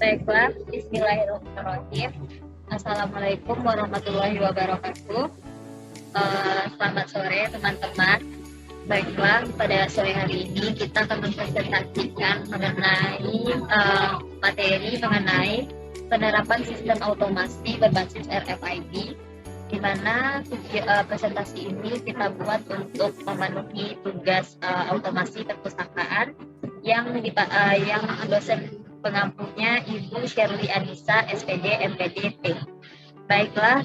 Baiklah, bismillahirrahmanirrahim. Assalamualaikum warahmatullahi wabarakatuh. Selamat sore teman-teman. Baiklah, pada sore hari ini kita akan mempresentasikan mengenai materi mengenai penerapan sistem automasi berbasis RFID, di mana presentasi ini kita buat untuk memenuhi tugas otomasi perpustakaan yang dosen pengampunya Ibu Shirley Anissa, SPD, MPD, P. Baiklah,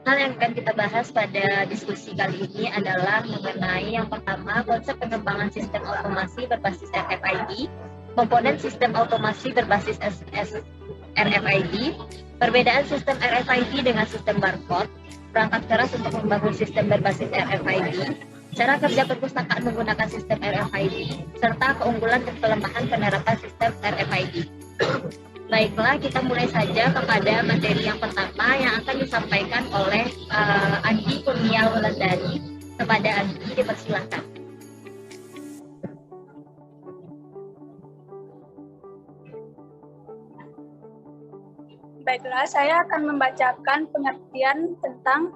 hal yang akan kita bahas pada diskusi kali ini adalah mengenai yang pertama, konsep pengembangan sistem otomasi berbasis RFID, komponen sistem otomasi berbasis RFID, perbedaan sistem RFID dengan sistem barcode, perangkat keras untuk membangun sistem berbasis RFID, cara kerja perpustakaan menggunakan sistem RFID, serta keunggulan dan kelemahan penerapan sistem RFID. Baiklah, kita mulai saja kepada materi yang pertama yang akan disampaikan oleh Andi Kurnia Wulandari. Kepada Andi, dipersilahkan. Baiklah, saya akan membacakan pengertian tentang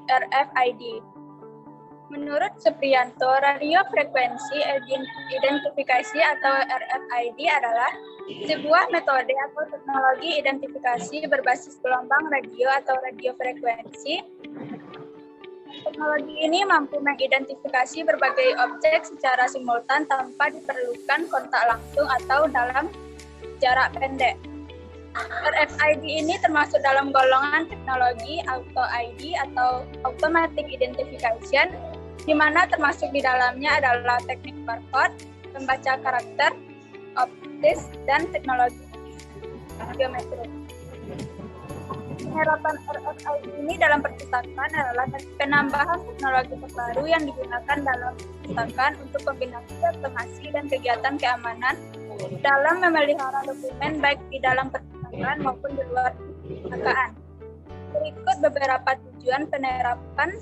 RFID. Menurut Supriyanto, radio frekuensi identifikasi atau RFID adalah sebuah metode atau teknologi identifikasi berbasis gelombang radio atau radio frekuensi. Teknologi ini mampu mengidentifikasi berbagai objek secara simultan tanpa diperlukan kontak langsung atau dalam jarak pendek. RFID ini termasuk dalam golongan teknologi Auto ID atau Automatic Identification, di mana termasuk di dalamnya adalah teknik barcode, pembaca karakter, optis, dan teknologi biometrik. Penerapan RFID ini dalam perpustakaan adalah penambahan teknologi terbaru yang digunakan dalam perpustakaan untuk kombinasi otomasi dan kegiatan keamanan dalam memelihara dokumen baik di dalam perpustakaan maupun di luar perpustakaan. Berikut beberapa tujuan penerapan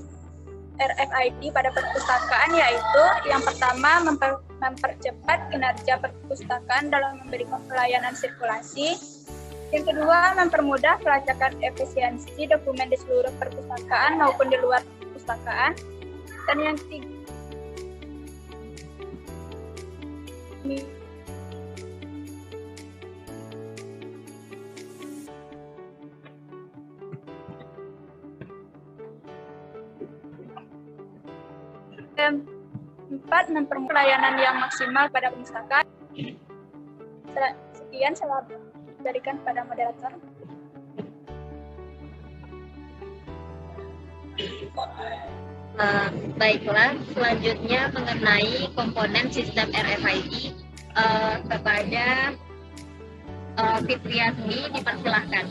RFID pada perpustakaan, yaitu yang pertama, mempercepat kinerja perpustakaan dalam memberikan pelayanan sirkulasi. Yang kedua, mempermudah pelacakan efisiensi dokumen di seluruh perpustakaan maupun di luar perpustakaan. Dan yang ketiga, empat, mempermudah pelayanan yang maksimal pada perpustakaan. Sekian saya berikan pada moderator. Baiklah, selanjutnya mengenai komponen sistem RFID kepada Fitriani, dipersilahkan.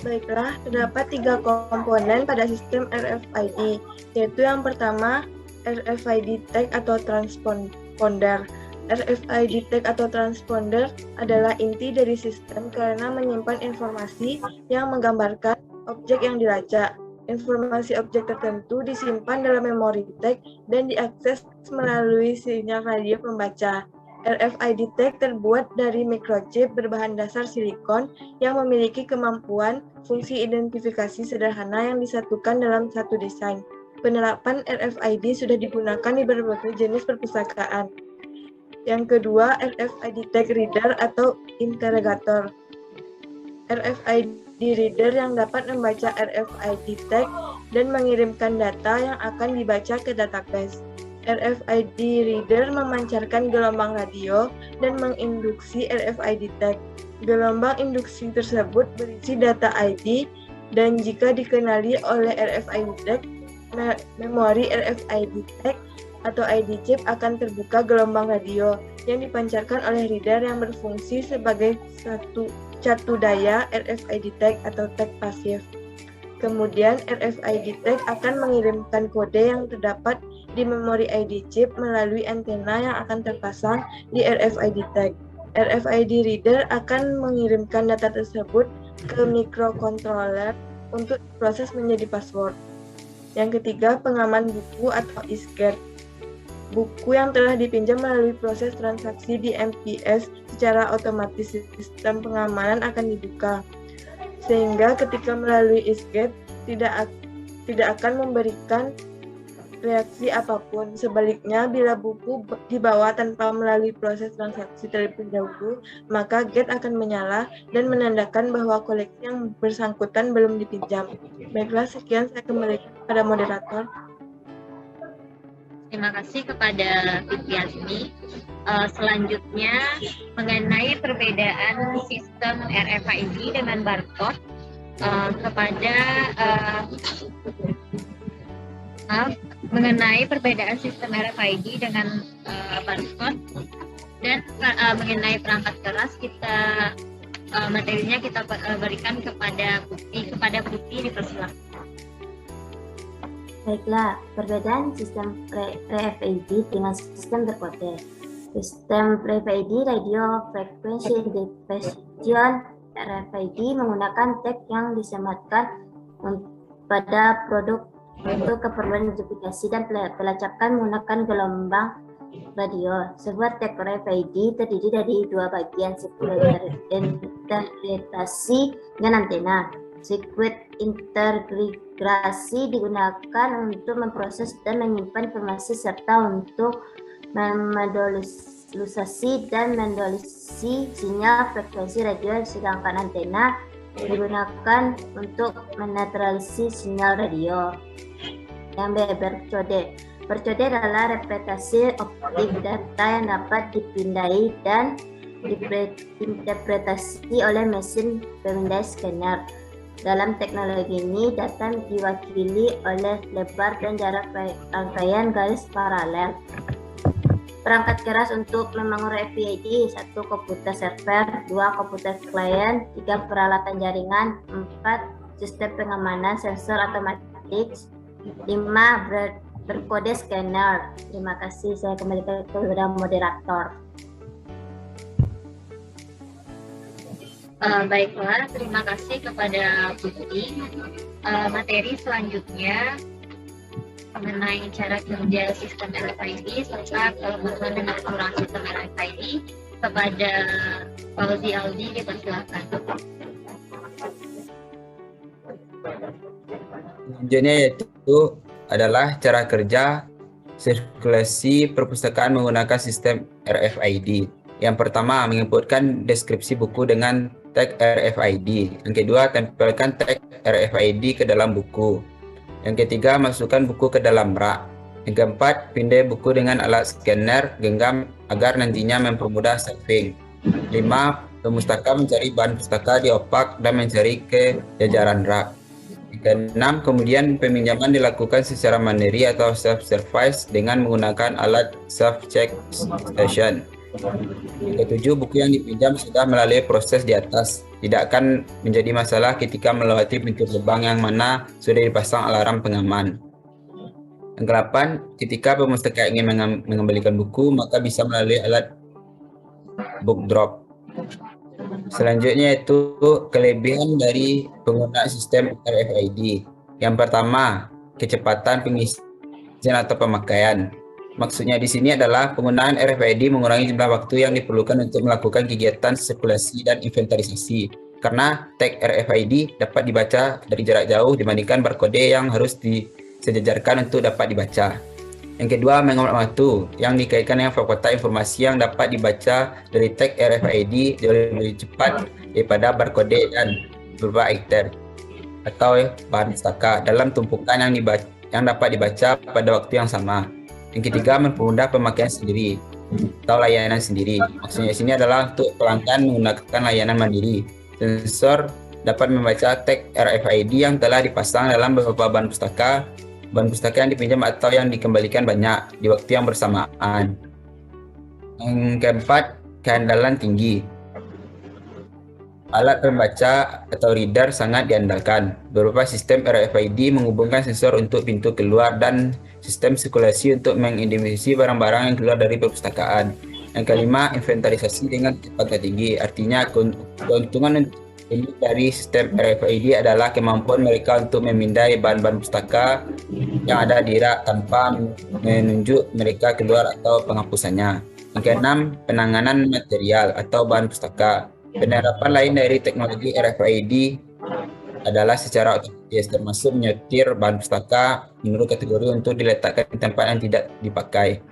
Baiklah, terdapat 3 komponen pada sistem RFID, yaitu yang pertama, RFID tag atau transponder. RFID tag atau transponder adalah inti dari sistem karena menyimpan informasi yang menggambarkan objek yang dilacak. Informasi objek tertentu disimpan dalam memori tag dan diakses melalui sinyal radio pembaca. RFID tag terbuat dari microchip berbahan dasar silikon yang memiliki kemampuan fungsi identifikasi sederhana yang disatukan dalam satu desain. Penerapan RFID sudah digunakan di berbagai jenis perpustakaan. Yang kedua, RFID tag reader atau interrogator. RFID reader yang dapat membaca RFID tag dan mengirimkan data yang akan dibaca ke database. RFID reader memancarkan gelombang radio dan menginduksi RFID tag. Gelombang induksi tersebut berisi data ID dan jika dikenali oleh RFID tag, memori RFID tag atau ID chip akan terbuka gelombang radio yang dipancarkan oleh reader yang berfungsi sebagai catu daya RFID tag atau tag pasif. Kemudian RFID tag akan mengirimkan kode yang terdapat di memori ID chip melalui antena yang akan terpasang di RFID tag. RFID reader akan mengirimkan data tersebut ke microcontroller untuk diproses menjadi password. Yang ketiga, pengaman buku atau eSgard. buku yang telah dipinjam melalui proses transaksi di MPS secara otomatis sistem pengamanan akan dibuka. Sehingga ketika melalui ISGATE tidak akan memberikan reaksi apapun. Sebaliknya, bila buku dibawa tanpa melalui proses transaksi terlebih dahulu, maka gate akan menyala dan menandakan bahwa koleksi yang bersangkutan belum dipinjam. Baiklah, sekian saya kembalikan kepada moderator. Terima kasih kepada Fitriasmi. Selanjutnya mengenai perbedaan sistem RFID dengan barcode mengenai perbedaan sistem RFID dengan barcode dan mengenai perangkat keras materinya kita berikan kepada Putih dipersilakan. Baiklah, perbedaan sistem RFID dengan sistem berkode. Sistem RFID Radio Frequency Identification RFID menggunakan tag yang disematkan pada produk untuk keperluan identifikasi dan pelacakan menggunakan gelombang radio. Sebuah tag RFID terdiri dari dua bagian, sirkuit interpretasi dan antena. Sirkuit integrasi digunakan untuk memproses dan menyimpan informasi serta untuk memodulisasi dan mendolisasi sinyal frekuensi radio, sedangkan antena digunakan untuk menetralisasi sinyal radio. Yang berkode. Berkode adalah representasi optik data yang dapat dipindai dan diinterpretasi oleh mesin pemindai scanner. Dalam teknologi ini, data diwakili oleh lebar dan jarak rangkaian garis paralel. Perangkat keras untuk membangun RFID: 1. Komputer server, 2. Komputer klien, 3. Peralatan jaringan, 4. Sistem pengamanan sensor otomatis, 5. Berkode scanner. Terima kasih, saya kembali kepada moderator. Baiklah, terima kasih kepada Putri. Materi selanjutnya mengenai cara kerja sistem RFID serta kelemahan dan kekurangan sistem RFID kepada Fauzi Aldi, dipersilakan. Selanjutnya yaitu adalah cara kerja sirkulasi perpustakaan menggunakan sistem RFID. Yang pertama, menginputkan deskripsi buku dengan tag RFID. Yang kedua, tempelkan tag RFID ke dalam buku. Yang ketiga, masukkan buku ke dalam rak. Yang keempat, pindai buku dengan alat scanner genggam agar nantinya mempermudah saving. 5. Pemustaka mencari bahan pustaka di opak dan mencari ke jajaran rak. Yang keenam, kemudian peminjaman dilakukan secara mandiri atau self-service dengan menggunakan alat self-check station. Yang ketujuh, buku yang dipinjam sudah melalui proses di atas. Tidak akan menjadi masalah ketika melewati pintu gerbang yang mana sudah dipasang alarm pengaman. Yang ke-8, ketika pemustaka ingin mengembalikan buku, maka bisa melalui alat book drop. Selanjutnya yaitu kelebihan dari penggunaan sistem RFID. Yang pertama, kecepatan pengisian atau pemakaian. Maksudnya di sini adalah penggunaan RFID mengurangi jumlah waktu yang diperlukan untuk melakukan kegiatan sirkulasi dan inventarisasi. Karena tag RFID dapat dibaca dari jarak jauh dibandingkan barcode yang harus disejajarkan untuk dapat dibaca. Yang kedua, menghemat waktu yang dikaitkan dengan fakta informasi yang dapat dibaca dari tag RFID jauh lebih cepat daripada barcode dan beberapa item atau bahan pustaka dalam tumpukan yang dapat dibaca pada waktu yang sama. Yang ketiga, mempermudah pemakaian sendiri atau layanan sendiri. Maksudnya di sini adalah untuk pelanggan menggunakan layanan mandiri. Sensor dapat membaca tag RFID yang telah dipasang dalam beberapa bahan pustaka yang dipinjam atau yang dikembalikan banyak di waktu yang bersamaan. Yang keempat, keandalan tinggi. Alat pembaca atau reader sangat diandalkan. Beberapa sistem RFID menghubungkan sensor untuk pintu keluar dan sistem sirkulasi untuk mengidentifikasi barang-barang yang keluar dari perpustakaan. Yang kelima, inventarisasi dengan kecepatan tinggi. Artinya, keuntungan dari sistem RFID adalah kemampuan mereka untuk memindai bahan-bahan pustaka yang ada di rak tanpa menunjuk mereka keluar atau penghapusannya. Yang keenam, penanganan material atau bahan pustaka. Penerapan lain dari teknologi RFID adalah secara otomatis, termasuk menyetir bahan pustaka menurut kategori untuk diletakkan di tempat yang tidak dipakai.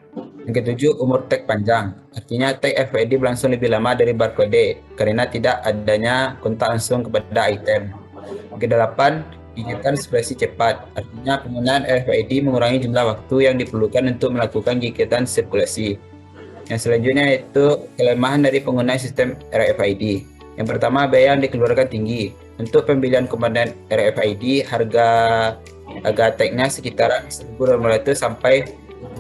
Yang ketujuh, umur tag panjang. Artinya tag RFID berlangsung lebih lama dari barcode karena tidak adanya kontak langsung kepada item. Yang kedelapan, gigitan sirkulasi cepat. Artinya penggunaan RFID mengurangi jumlah waktu yang diperlukan untuk melakukan gigitan sirkulasi. Yang selanjutnya yaitu kelemahan dari penggunaan sistem RFID. Yang pertama, biaya yang dikeluarkan tinggi. Untuk pembelian komponen RFID, harga tagnya sekitaran 1.500 sampai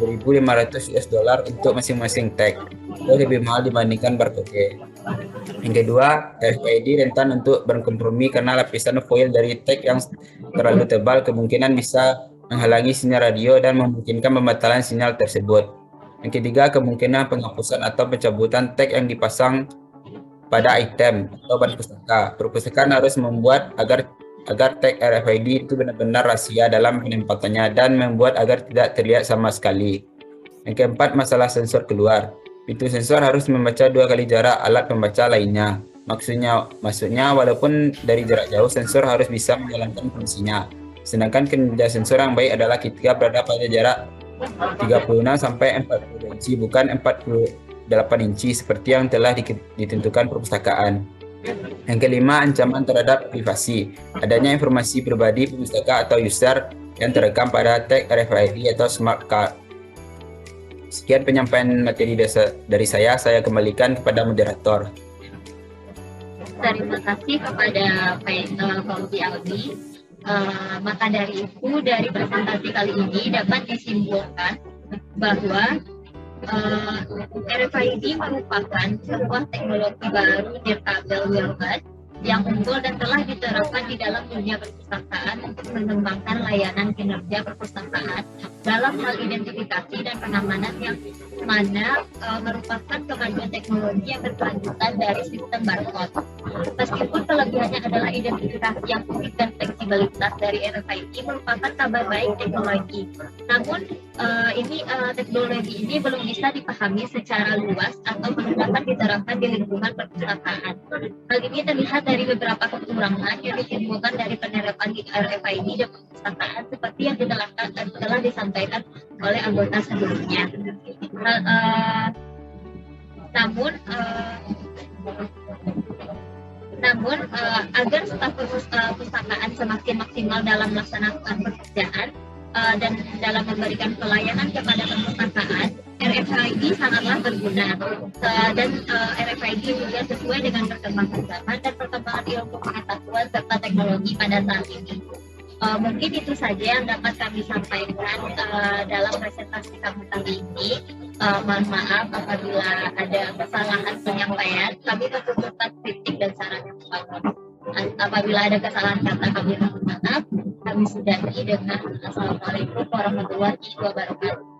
2.500 US dollar untuk masing-masing tag. Itu lebih mahal dibandingkan barcode. Yang kedua, RFID rentan untuk berkompromi karena lapisan foil dari tag yang terlalu tebal kemungkinan bisa menghalangi sinyal radio dan memungkinkan pembatalan sinyal tersebut. Yang ketiga, kemungkinan penghapusan atau pencabutan tag yang dipasang pada item atau bahan pustaka. Perpustakaan harus membuat agar tag RFID itu benar-benar rahasia dalam penempatannya dan membuat agar tidak terlihat sama sekali. Yang keempat, masalah sensor keluar. Pintu sensor harus membaca 2 kali jarak alat pembaca lainnya. Maksudnya walaupun dari jarak jauh sensor harus bisa menjalankan fungsinya. Sedangkan kinerja sensor yang baik adalah ketika berada pada jarak 36 sampai 40 inci, bukan 48 inci seperti yang telah ditentukan perpustakaan. Yang kelima, ancaman terhadap privasi. Adanya informasi pribadi pustaka atau user yang terekam pada tag RFID atau smart card. Sekian penyampaian materi dari saya kembalikan kepada moderator. Terima kasih kepada Fauzi Aldi. Maka dari itu, dari presentasi kali ini dapat disimpulkan bahwa RFID merupakan sebuah teknologi baru nirkabel wireless yang unggul dan telah diterapkan di dalam dunia perpustakaan untuk mengembangkan layanan kinerja perpustakaan dalam hal identifikasi dan pengamanan yang mana merupakan kemajuan teknologi yang berkelanjutan dari sistem barcode. Meskipun kelebihannya adalah identifikasi yang unik dan fleksibilitas dari RFID merupakan kabar baik teknologi. Namun teknologi ini belum bisa dipahami secara luas atau belum dapat diterapkan di lingkungan perpustakaan. Hal ini terlihat dari beberapa kekurangan yang ditimbulkan dari penerapan RFID di perpustakaan seperti yang telah disampaikan oleh anggota sebelumnya. Namun agar staf perpustakaan semakin maksimal dalam melaksanakan pekerjaan dan dalam memberikan pelayanan kepada perpustakaan, RFID sangatlah berguna dan RFID juga sesuai dengan perkembangan zaman dan perkembangan ilmu pengetahuan serta teknologi pada saat ini. Mungkin itu saja yang dapat kami sampaikan dalam presentasi kami kali ini. Mohon maaf apabila ada kesalahan penyampaian. Kami membutuhkan kritik dan saran yang bagus. Apabila ada kesalahan kata kami mohon maaf. Kami sudahi dengan Assalamualaikum warahmatullahi wabarakatuh.